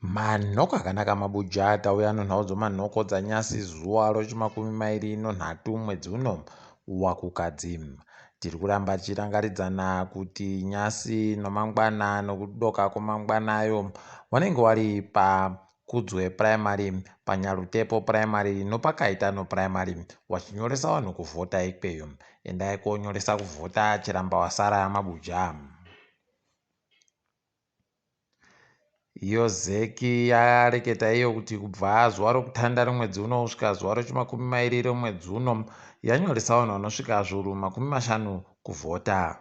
Manhoko akanaka mabuja tauya nonhaudzo manhoko dzanyasi zuva rochi23 mwedzi uno waKukadzi. Tiri kuramba tichirangaridzana kuti nyasi nomangwana nokudoka kwamangwana ayo wanenge wari pakudzwe primary, panyarutepo primary nopakaita primary wachinyoresa vanhu kuvhota ikweyo. Endai konyoresa kuvhota chiramba wasara mabuja. Iyo zeki yareketa iyo kuti kubva zuva rokutanda romwedzi uno kusvika zuva rochi20 romwedzi uno yanyoresa vanhu vanosvika zviuru 50 kuvhota.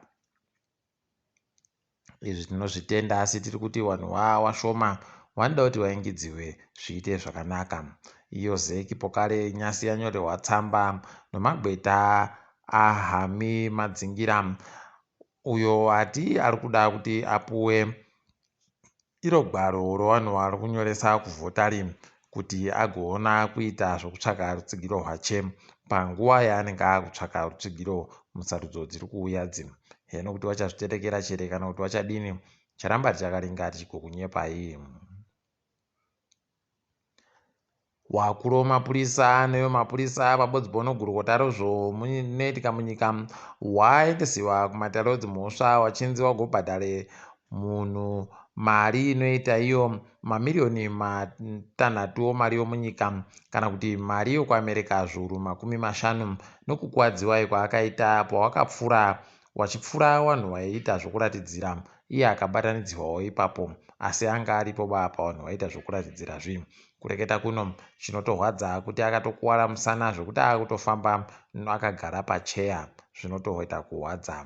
Izvi tinozvitenda asi tiri kuti vanhu washoma vanoda kuti vaingidziwe zviite zvakanaka. Iyo zeki pokare nyasi yanyorerwa tsamba nomagweta ahami madzingira uyo ati ari kuda kuti apuwe iro gwaro rovanhu vari kunyoresa kuvhota kuti agoona kuita zvokutsvaga rutsigiro rwache panguva yaanenge akutsvaga rutsigiro musarudzo dziri kuuya heno kuti vachazviterekera chere kana kuti vachadini charamba tichakaringa tichigokunyepai. Wakuru wemapurisa nevemapurisa pabodzibonogurukota rozvo munoitika munyika waendesiwa kumatariro mhosva wachinzi wagobhadhare munhu mari inoita iyo mamirioni 6 omari yomunyika kana kuti mari yokuAmerica zviuru 50 nokukwadziwa kwaakaita pawakapfura wachipfura vanhu vaiita zvokuratidzira. Iye akabatanidzwawo ipapo asi anga aripo bapa vanhu vaiita zvokuratidzira kureketa kuno chinotorwadza kuti akatokuwara musana zvokuti akutofamba akagara pacheya zvinotoita kurwadza.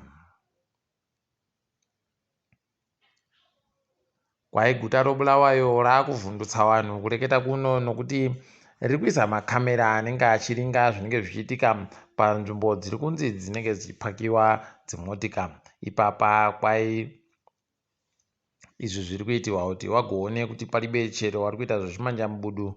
Kwai guta roBulawayo raakuvhundutsa vanhu kureketa kuno nokuti riri kuisa makamera anenge achiringa zvinenge zvichiitika panzvimbo dziri kunzi dzinenge dzichipakiwa dzimotika. Ipapa kwai izvi zviri kuitirwa kuti wagoone kuti paribe chero vari kuita zvezvimanjamubudu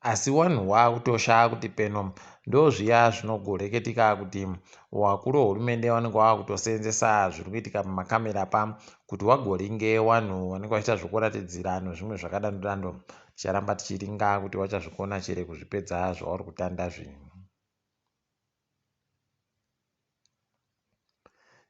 asi vanhu vakutosha kuti peno ndozviya zvinogoreketika kuti wakuru wehurumende vanenge vakutoseenzesa zviri kuitika mumakamera kuti wagoringe vanhu vanenge vachiita zvokuratidzira nezvimwe zvakadandodando. Ticharamba tichiringa kuti vachazvikona chere kuzvipedza zvavari kutanda zvinhu.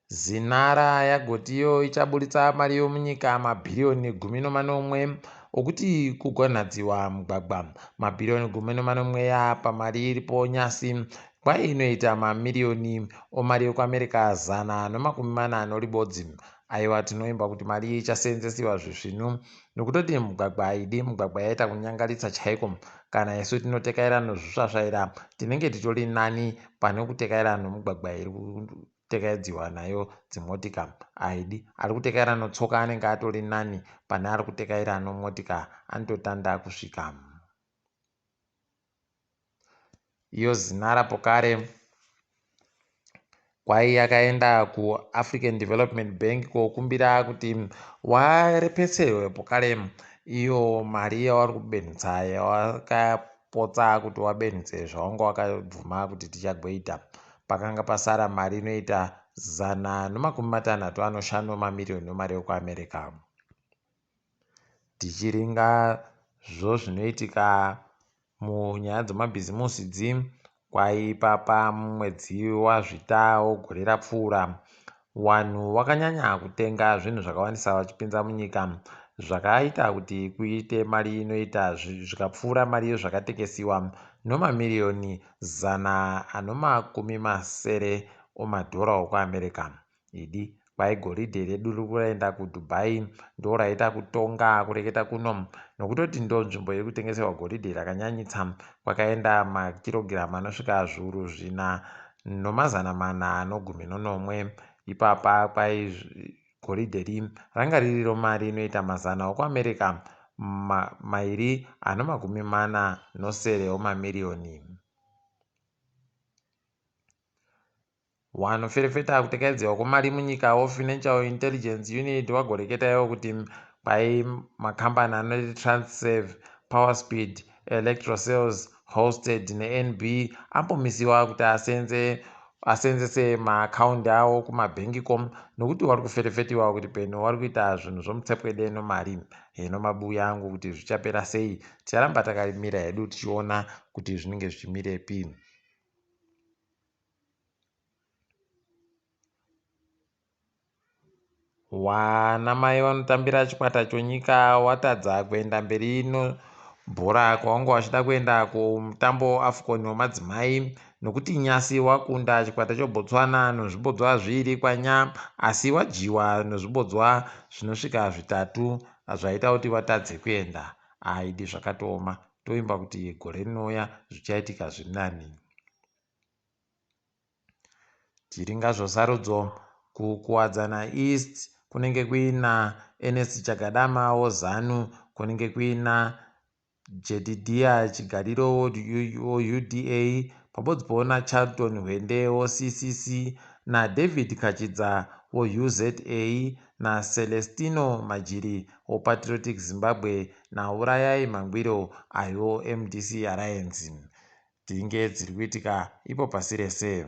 Zinara yagotiyo ichaburitsa mari yomunyika mabhirioni 11 okuti kugonhadziwa mugwagwa. Mabhirioni 11 ya pamari iripo nyasi kwai inoita mamirioni omari yokuAmerica 140 ribodzi. Aiwa tinoimba kuti mari ichaseenzesiwa zvisvinu nokutoti mugwagwa haidi mugwagwa yaita kunyangaritsa chaiko. Kana isu tinotekaira nozvisvasvaira tinenge titori nani pane kutekaira nomugwagwa iri kutekaidziwa nayo dzimotika. Haidi ari kutekaira notsoka anenge atori nani pane ari kutekaira nomotika anototanda kusvika. Iyo zinara pokare kwai yakaenda kuAfrican Development Bank kokumbira kuti warepetserwe pokare iyo mari yavari kubenhutsa yawakapotsa kuti wabenhutse zvawanga wakabvuma kuti tichagoita. Pakanga pasara mari inoita 165 mamirioni omari yokuAmerica. Tichiringa zvinoitika munyaya dzemabhizimusi kwaipapa mumwedzi wazvita wogore rapfuura vanhu vakanyanya kutenga zvinhu zvakawandisa vachipinza munyika zvakaita kuti kuite mari inoita zvikapfuura mari yezvakatekesiwa nomamirioni 170 omadhora okuAmerica. Idi kwai goridhe redu riri kuenda kuDubai ndoraita kutonga kureketa kuno nokutoti ndo nzvimbo iri kutengeserwa goridhe rakanyanyitsa kwakaenda makirogiramu anosvika zviuru 419. Ipapa kwai goridhe ranga ririro mari inoita 100 okuAmerica 240 omamirioni. Wanoferefeta kutekaidziwa kwemari munyika woFinancial Intelligence Unit wagoreketa iwo kuti kwai makambani anoti Transserve, Powerspeed, Electrosales, Hosted neNB ambomisiwa kuti aseenze asenzese maakaundi avo kumabhenkicom, nokuti vari kuferefetiwa kuti peno vari kuita zvinhu zvomutsepwede nomari. Heno mabuya angu kuti zvichapera sei, ticharamba takarimira hedu tichiona kuti zvinenge zvichimirepi. Wanamai vanotambira chikwata chonyika watadza kuenda mberi bhora kwavanga vachida kuenda kumutambo AFCON wemadzimai, nokuti nyasi wakunda chikwata cheBotswana nezvibodzwa 2 kwanya, asi wajiwa nezvibodzwa zvinosvika 3 zvaita kuti watadze kuenda. Aidi zvakatooma, toimba kuti gore rinouya zvichaitika zviri nani. Tiringa zvosarudzo kukuwadzana East kunenge kuina Ernest Chagadama woZanu, kunenge kuina Jedidia Chigariro woUDA, pabodzi Charlton Hwende woCCC naDavid Kachidza woUZA naCelestino Majiri woPatriotic Zimbabwe naUrayai Mangwiro aiwo MDC Alliance. Dzinge dziri kuitika ipo pasi rese.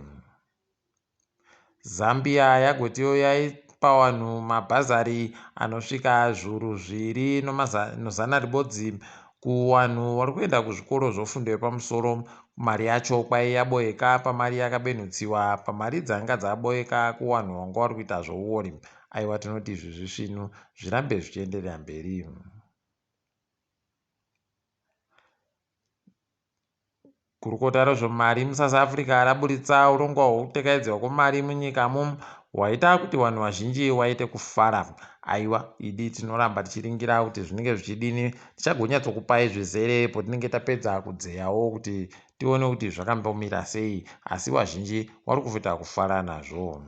Zambia yagotiwo yaipa vanhu mabhazari anosvika 2,200 kuvanhu vari kuenda kuzvikoro zvofundo yepamusoro. Mari yacho kwai yaboeka pamari yakabenutsiwa pamari dzanga dzaboeka kuvanhu vanga vari kuita zvouori. Aiwa, tinoti izvi zvisvinu zvirambe zvichienderera mberi. Gurukota rezvemari muSouth Africa raburitsa urongwa hwekutekaidzwa kwemari munyikamo hwaita kuti vanhu vazhinji vaite kufara. Aiwa, idi tinoramba tichiringira kuti zvinenge zvichidini, tichagonyatsokupai zvizere potinenge tapedza kudzeyawo kuti tione kuti zvakambomira sei, asi vazhinji vari kufuta kufara nazvo.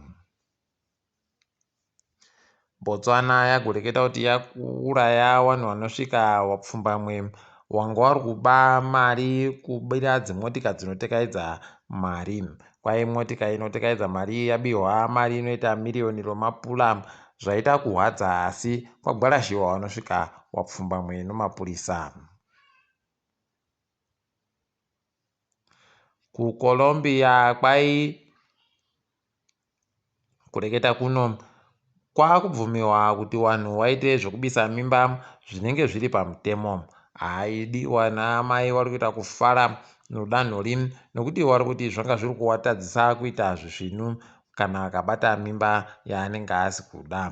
Botswana yagoreketa kuti yauraya vanhu vanosvika vapfumbamwe wanga vari kuba mari kubira dzimotika dzinotekaidza mari. Kwai motika inotekaidza mari yabiwa mari inoita miriyoni romapula, zvaita kuhwadza, asi kwagwarashiwa vanosvika vapfumbamwe nomapurisa. KuColombia kwai kureketa kuno kwakubvumiwa kuti vanhu vaite zvokubisa mimba zvinenge zviri pamutemo. Haidi wana mai vari kuita kufara nodanho rimwe, nokuti vari kuti zvanga zviri kuvatadzisa kuita zvisvinu kana akabata mimba yaanenge asi kuda.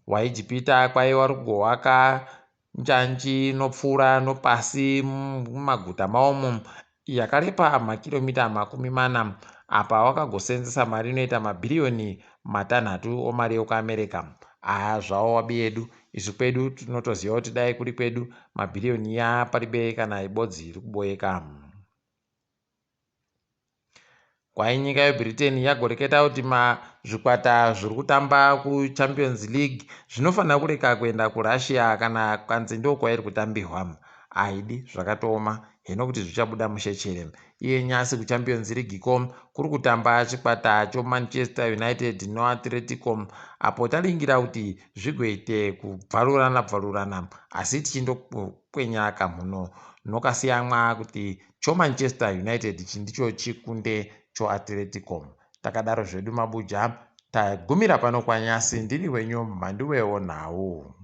waijipita kwai vari kugovaka njanji nopfuura nopasi mumaguta maomo yakareba makiromita 40, apa wakagosenzesa mari inoita mabhiriyoni 6 omari yekuAmerica. Zvavo wabi yedu, isu kwedu tinotoziva kuti dai kuri kwedu mabhiriyoni ya paribe kana ibodzi iri kuboeka. Kwai nyika yeBritain yagoreketa kuti zvikwata zviri kutamba kuChampions League zvinofanira kureka kuenda kuRussia kana kwanzi ndiko kwairi kutambirwa. Haidi zvakatooma, heno kuti zvichabuda mushechere. Iye nyasi kuChampions League kuri kutamba chikwata choManchester United noAtletico, apo taringira kuti zvigoite kubvarurana, asi tichindokwenya kamhuno nokasiyamwa kuti choManchester United ndicho chikunde choAtletico. Takadaro zvedu mabuja, tagumira pano kwanyasi. Ndiri wenyu Mhanduwe WeNhau.